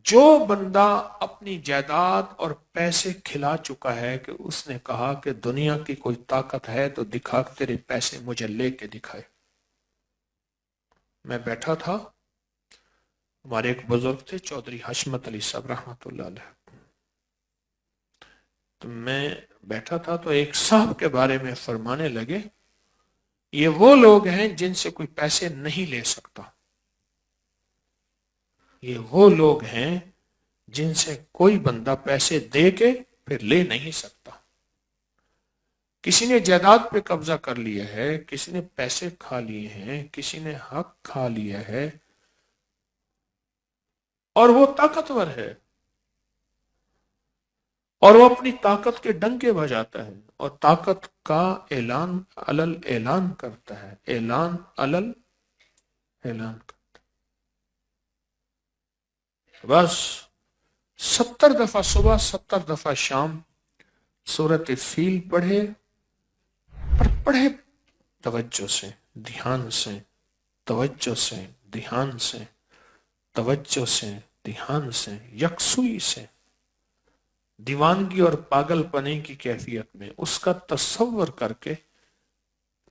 जो बंदा अपनी जायदाद और पैसे खिला चुका है कि उसने कहा कि दुनिया की कोई ताकत है तो दिखा, तेरे पैसे मुझे लेके दिखाए। मैं बैठा था, हमारे एक बुजुर्ग थे चौधरी हशमत अली साहब रहमतुल्लाह अलैह, तो मैं बैठा था तो एक साहब के बारे में फरमाने लगे, ये वो लोग हैं जिनसे कोई पैसे नहीं ले सकता, ये वो लोग हैं जिनसे कोई बंदा पैसे दे के फिर ले नहीं सकता। किसी ने जायदाद पे कब्जा कर लिया है, किसी ने पैसे खा लिए हैं, किसी ने हक खा लिया है और वो ताकतवर है और वो अपनी ताकत के डंके बजाता है और ताकत का ऐलान अलल ऐलान करता है, ऐलान अलल ऐलान करता है। बस 70 दफा सुबह 70 दफा शाम सूरत फील पढ़े, पर पढ़े तवज्जो से, ध्यान से, तवज्जो से, ध्यान से, तवज्जो से, ध्यान से, यकसुई से, दीवानगी और पागलपने की कैफियत में उसका तसव्वुर करके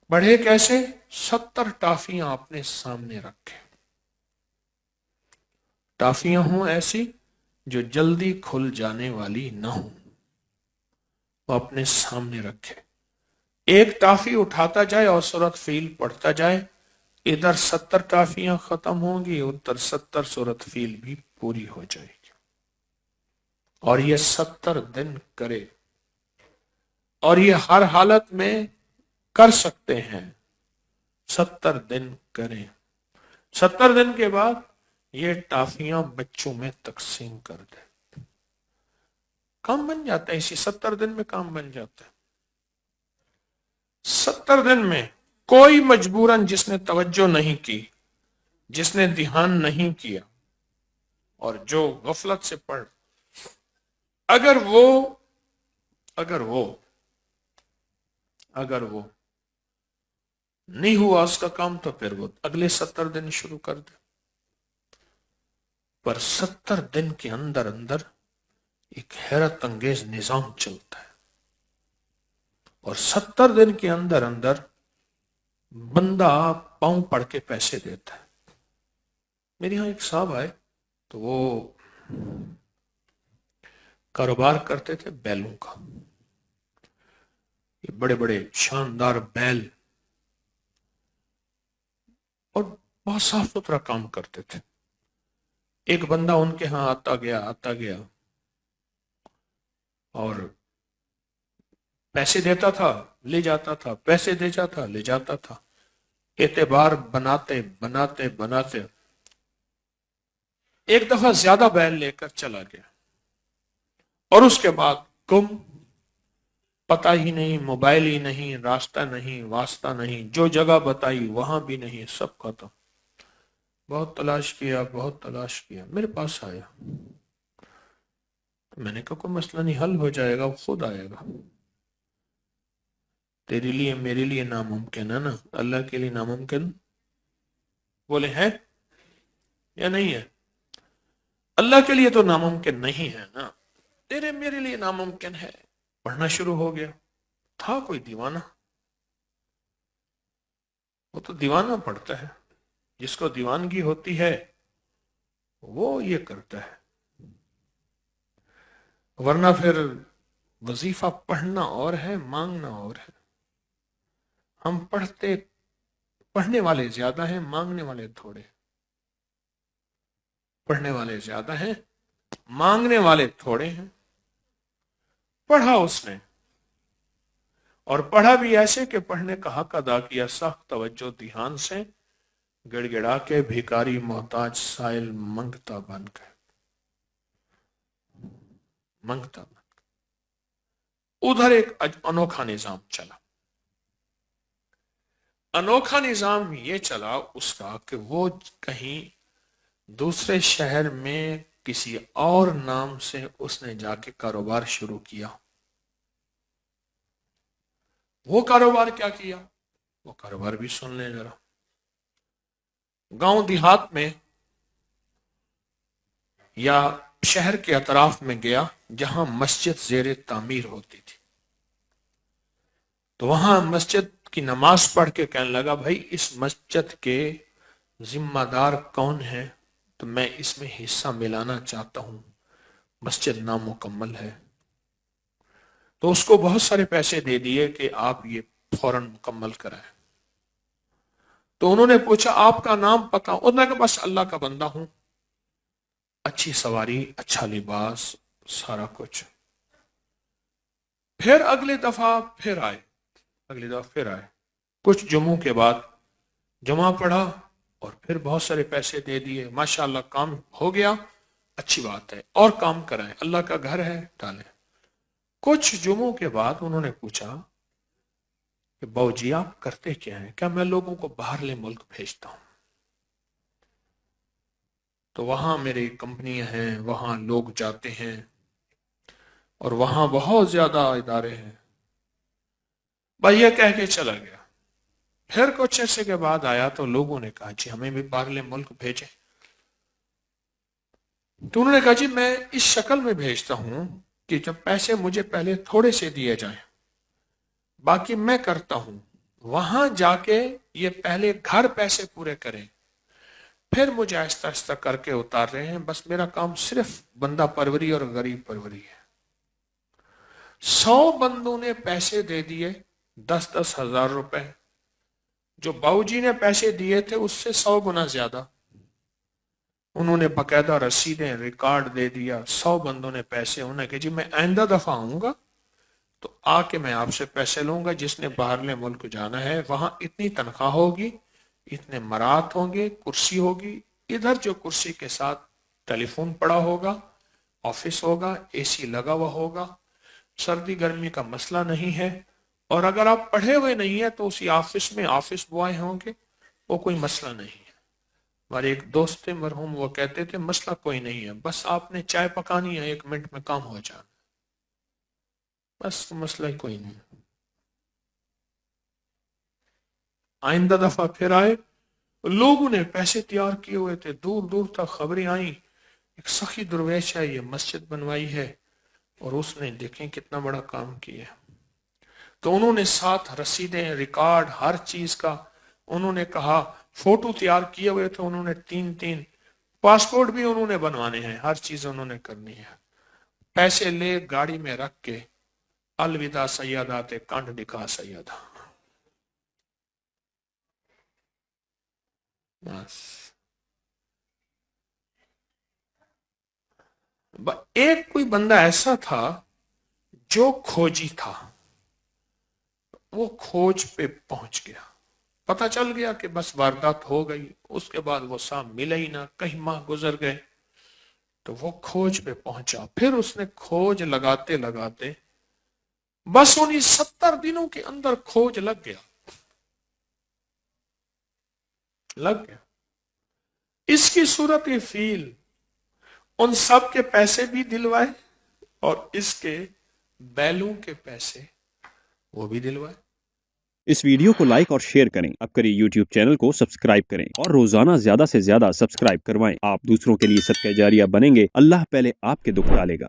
पढ़े। कैसे? 70 टाफियां अपने सामने रखे, टाफियां हों ऐसी जो जल्दी खुल जाने वाली ना हो, वो अपने सामने रखे, एक टाफी उठाता जाए और सूरत फील पढ़ता जाए, इधर 70 टाफियां खत्म होंगी, उधर 70 सूरत फील भी पूरी हो जाएगी। और ये 70 दिन करे और ये हर हालत में कर सकते हैं। 70 दिन करें, 70 दिन के बाद ये टाफियां बच्चों में तकसीम कर दे, काम बन जाता है। इसी 70 दिन में काम बन जाता है। 70 दिन में कोई मजबूरन जिसने तवज्जो नहीं की, जिसने ध्यान नहीं किया और जो गफलत से पढ़, अगर वो नहीं हुआ उसका काम, तो फिर वो अगले 70 दिन शुरू कर दे। पर 70 दिन के अंदर अंदर एक हैरत अंगेज निजाम चलता है और 70 दिन के अंदर अंदर बंदा पांव पड़ के पैसे देता है। मेरे यहां एक साहब आए तो वो कारोबार करते थे बैलों का, ये बड़े बड़े शानदार बैल, और बहुत साफ सुथरा काम करते थे। एक बंदा उनके यहां आता गया और पैसे देता था, ले जाता था, पैसे दे जाता, ले जाता था। एतबार बनाते बनाते बनाते एक दफा ज्यादा बैल लेकर चला गया और उसके बाद गुम, पता ही नहीं, मोबाइल ही नहीं, रास्ता नहीं, वास्ता नहीं, जो जगह बताई वहां भी नहीं, सब खत्म। बहुत तलाश किया, बहुत तलाश किया, मेरे पास आया। मैंने कहा कोई मसला नहीं, हल हो जाएगा, वो खुद आएगा। तेरे लिए मेरे लिए नामुमकिन है ना, अल्लाह के लिए नामुमकिन? बोले है या नहीं है? अल्लाह के लिए तो नामुमकिन नहीं है ना, तेरे मेरे लिए नामुमकिन है। पढ़ना शुरू हो गया। था कोई दीवाना, वो तो दीवाना पढ़ता है, जिसको दीवानगी होती है वो ये करता है, वरना फिर वजीफा पढ़ना और है, मांगना और है। हम पढ़ने वाले ज्यादा हैं, मांगने वाले थोड़े। पढ़ने वाले ज्यादा हैं, मांगने वाले थोड़े हैं। पढ़ा उसने, और पढ़ा भी ऐसे कि पढ़ने का हक अदा किया, सख्त तवज्जो ध्यान से, गिड़गिड़ा के भिखारी मोहताज साइल मंगता बन गए, मंगता बन गए। उधर एक अनोखा निजाम चला। अनोखा निजाम ये चला उसका कि वो कहीं दूसरे शहर में किसी और नाम से उसने जाके कारोबार शुरू किया। वो कारोबार क्या किया, वो कारोबार भी सुन ले जरा। गांव देहात में या शहर के अतराफ में गया जहां मस्जिद जेर तामीर होती थी। तो वहां मस्जिद की नमाज पढ़ के कहने लगा, भाई इस मस्जिद के जिम्मेदार कौन है, तो मैं इसमें हिस्सा मिलाना चाहता हूं, मस्जिद नामुकम्मल है। तो उसको बहुत सारे पैसे दे दिए कि आप ये फौरन मुकम्मल कराएं। तो उन्होंने पूछा आपका नाम पता, उन्होंने कहा बस अल्लाह का बंदा हूं, अच्छी सवारी, अच्छा लिबास, सारा कुछ। फिर अगली दफा फिर आए, कुछ जुमों के बाद जुमा पढ़ा और फिर बहुत सारे पैसे दे दिए। माशाअल्लाह काम हो गया, अच्छी बात है, और काम कराएं, अल्लाह का घर है, डालें। कुछ जुमों के बाद उन्होंने पूछा कि बाबूजी आप करते क्या हैं? क्या मैं लोगों को बाहरले मुल्क भेजता हूं? तो वहां मेरी कंपनियां हैं, वहां लोग जाते हैं और वहां बहुत ज्यादा इदारे हैं। भाई ये कह के चला गया। फिर कुछ अर्से के बाद आया तो लोगों ने कहा जी हमें भी बाहरले मुल्क भेजे। तो उन्होंने कहा जी मैं इस शक्ल में भेजता हूं कि जब पैसे मुझे पहले थोड़े से दिए जाएं, बाकी मैं करता हूं, वहां जाके ये पहले घर पैसे पूरे करें, फिर मुझे आहिस्ता आहिस्ता करके उतार रहे हैं। बस मेरा काम सिर्फ बंदा परवरी और गरीब परवरी है। 100 बंदों ने पैसे दे दिए, 10-10 हजार रुपए। जो बाबूजी ने पैसे दिए थे उससे 100 गुना ज्यादा। उन्होंने बकायदा रसीदें, रिकॉर्ड दे दिया। 100 बंदों ने पैसे, उन्होंने कहा जी मैं आइंदा दफा आऊंगा तो आके मैं आपसे पैसे लूंगा। जिसने बाहरले मुल्क जाना है वहां इतनी तनख्वाह होगी, इतने मरात होंगे, कुर्सी होगी, इधर जो कुर्सी के साथ टेलीफोन पड़ा होगा, ऑफिस होगा, एसी लगा हुआ होगा, सर्दी गर्मी का मसला नहीं है। और अगर आप पढ़े हुए नहीं है तो उसी ऑफिस में ऑफिस बॉय होंगे, वो कोई मसला नहीं है। हमारे एक दोस्त थे मरहूम, वो कहते थे मसला कोई नहीं है, बस आपने चाय पकानी है, 1 मिनट में काम हो जाना, बस मसला ही कोई नहीं। आइंदा दफा फिर आए, लोगों ने पैसे तैयार किए हुए थे, दूर दूर तक खबरें आई, एक सखी दुर्वेश है, ये मस्जिद बनवाई है, और उसने देखें कितना बड़ा काम किया। तो उन्होंने साथ रसीदें, रिकॉर्ड, हर चीज का उन्होंने कहा, फोटो तैयार किए हुए थे उन्होंने 3-3, पासपोर्ट भी उन्होंने बनवाने हैं, हर चीज उन्होंने करनी है। पैसे ले गाड़ी में रख के अलविदा सैयदा ते कंठ दिखा सैयदा, बस। एक कोई बंदा ऐसा था जो खोजी था, वो खोज पे पहुंच गया, पता चल गया कि बस वारदात हो गई, उसके बाद वो साहब मिले ही ना, कई माह गुजर गए। तो वो खोज पे पहुंचा, फिर उसने खोज लगाते लगाते बस उन्हीं 70 दिनों के अंदर खोज लग गया। इसकी सूरत ये फील उन सब के पैसे भी दिलवाए और इसके बैलों के पैसे वो भी दिलवाए। इस वीडियो को लाइक और शेयर करें, अब करिए YouTube चैनल को सब्सक्राइब करें और रोजाना ज्यादा से ज्यादा सब्सक्राइब करवाएं। आप दूसरों के लिए सदका जारिया बनेंगे, अल्लाह पहले आपके दुख टालेगा।